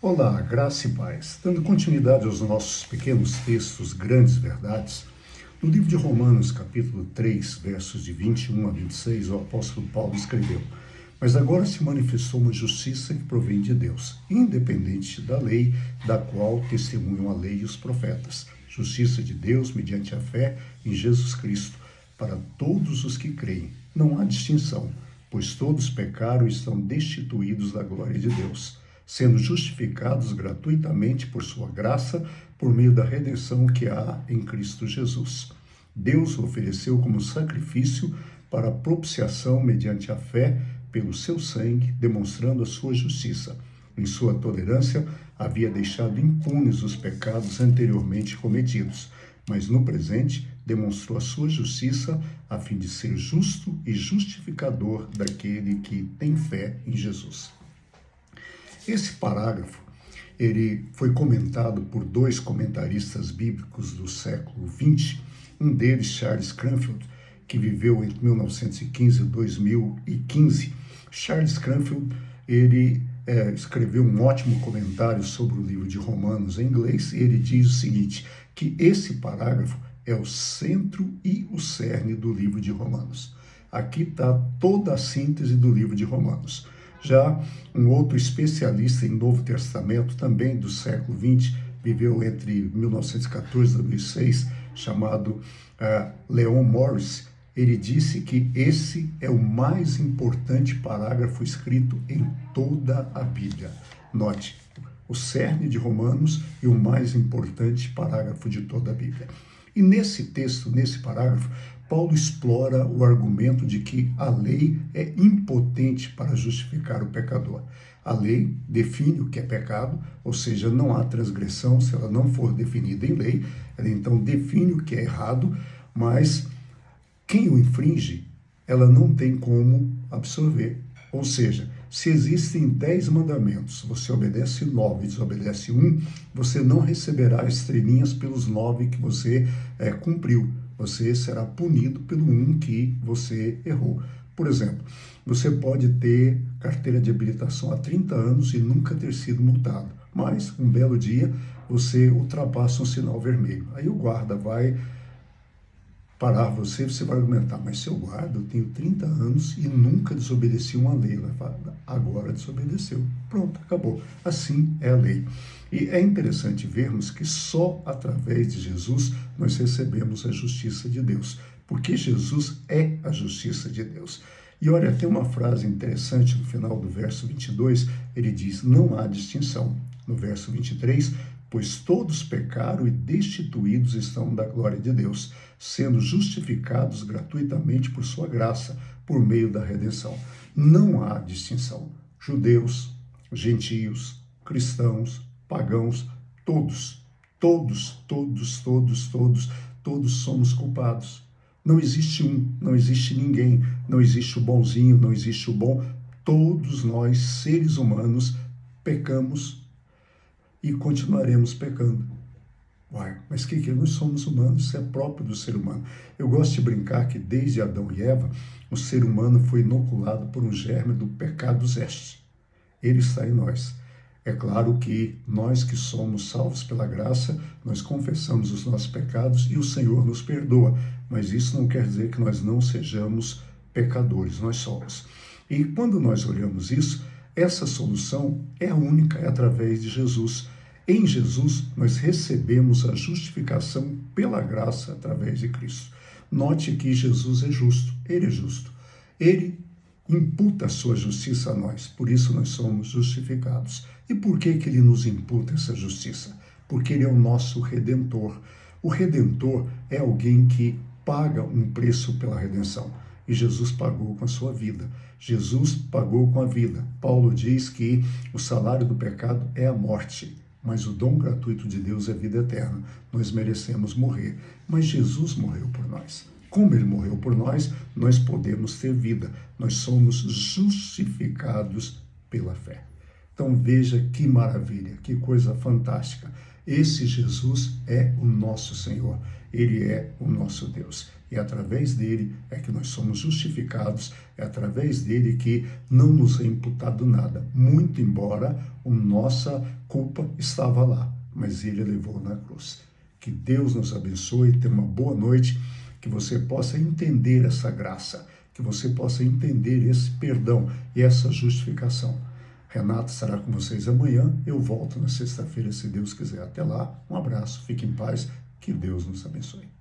Olá, graça e paz. Dando continuidade aos nossos pequenos textos, grandes verdades, no livro de Romanos, capítulo 3, versos de 21 a 26, o apóstolo Paulo escreveu: Mas agora se manifestou uma justiça que provém de Deus, independente da lei, da qual testemunham a lei e os profetas. Justiça de Deus mediante a fé em Jesus Cristo, para todos os que creem. Não há distinção, pois todos pecaram e estão destituídos da glória de Deus, sendo justificados gratuitamente por sua graça, por meio da redenção que há em Cristo Jesus. Deus o ofereceu como sacrifício para a propiciação mediante a fé pelo seu sangue, demonstrando a sua justiça. Em sua tolerância, havia deixado impunes os pecados anteriormente cometidos, mas no presente demonstrou a sua justiça a fim de ser justo e justificador daquele que tem fé em Jesus. Esse parágrafo ele foi comentado por dois comentaristas bíblicos do século XX, um deles, Charles Cranfield, que viveu entre 1915 e 2015. Charles Cranfield ele escreveu um ótimo comentário sobre o livro de Romanos em inglês, e ele diz o seguinte, que esse parágrafo é o centro e o cerne do livro de Romanos. Aqui está toda a síntese do livro de Romanos. Já um outro especialista em Novo Testamento, também do século XX, viveu entre 1914 e 2006, chamado Leon Morris, ele disse que esse é o mais importante parágrafo escrito em toda a Bíblia. Note, o cerne de Romanos e o mais importante parágrafo de toda a Bíblia. E nesse texto, nesse parágrafo, Paulo explora o argumento de que a lei é impotente para justificar o pecador. A lei define o que é pecado, ou seja, não há transgressão se ela não for definida em lei, ela então define o que é errado, mas quem o infringe, ela não tem como absorver. Ou seja, se existem 10 mandamentos, você obedece 9 e desobedece 1, você não receberá estrelinhas pelos 9 que você cumpriu. Você será punido pelo 1 que você errou. Por exemplo, você pode ter carteira de habilitação há 30 anos e nunca ter sido multado, mas um belo dia você ultrapassa um sinal vermelho. Aí o guarda vai parar você vai argumentar, mas seu guarda, eu tenho 30 anos e nunca desobedeci uma lei. Vai falar, agora desobedeceu. Pronto, acabou. Assim é a lei. E é interessante vermos que só através de Jesus nós recebemos a justiça de Deus, porque Jesus é a justiça de Deus. E olha, tem uma frase interessante no final do verso 22, ele diz, não há distinção. No verso 23, pois todos pecaram e destituídos estão da glória de Deus, sendo justificados gratuitamente por sua graça, por meio da redenção. Não há distinção. Judeus, gentios, cristãos, pagãos, todos somos culpados. Não existe não existe ninguém, não existe o bonzinho, não existe o bom. Todos nós, seres humanos, pecamos e continuaremos pecando. Uai, mas que nós somos humanos, isso é próprio do ser humano. Eu gosto de brincar que desde Adão e Eva, o ser humano foi inoculado por um germe do pecado zeste. Ele está em nós. É claro que nós que somos salvos pela graça, nós confessamos os nossos pecados e o Senhor nos perdoa, mas isso não quer dizer que nós não sejamos pecadores, nós somos. E quando nós olhamos isso, essa solução é a única, é através de Jesus. Em Jesus, nós recebemos a justificação pela graça através de Cristo. Note que Jesus é justo, Ele é justo. Ele imputa a sua justiça a nós, por isso nós somos justificados. E por que Ele nos imputa essa justiça? Porque Ele é o nosso Redentor. O Redentor é alguém que paga um preço pela redenção. E Jesus pagou com a sua vida. Jesus pagou com a vida. Paulo diz que o salário do pecado é a morte, mas o dom gratuito de Deus é a vida eterna. Nós merecemos morrer, mas Jesus morreu por nós. Como Ele morreu por nós, nós podemos ter vida. Nós somos justificados pela fé. Então veja que maravilha, que coisa fantástica. Esse Jesus é o nosso Senhor. Ele é o nosso Deus. E através dele é que nós somos justificados, é através dele que não nos é imputado nada, muito embora a nossa culpa estava lá, mas ele levou na cruz. Que Deus nos abençoe, tenha uma boa noite, que você possa entender essa graça, que você possa entender esse perdão e essa justificação. Renato estará com vocês amanhã, eu volto na sexta-feira, se Deus quiser. Até lá, um abraço, fique em paz, que Deus nos abençoe.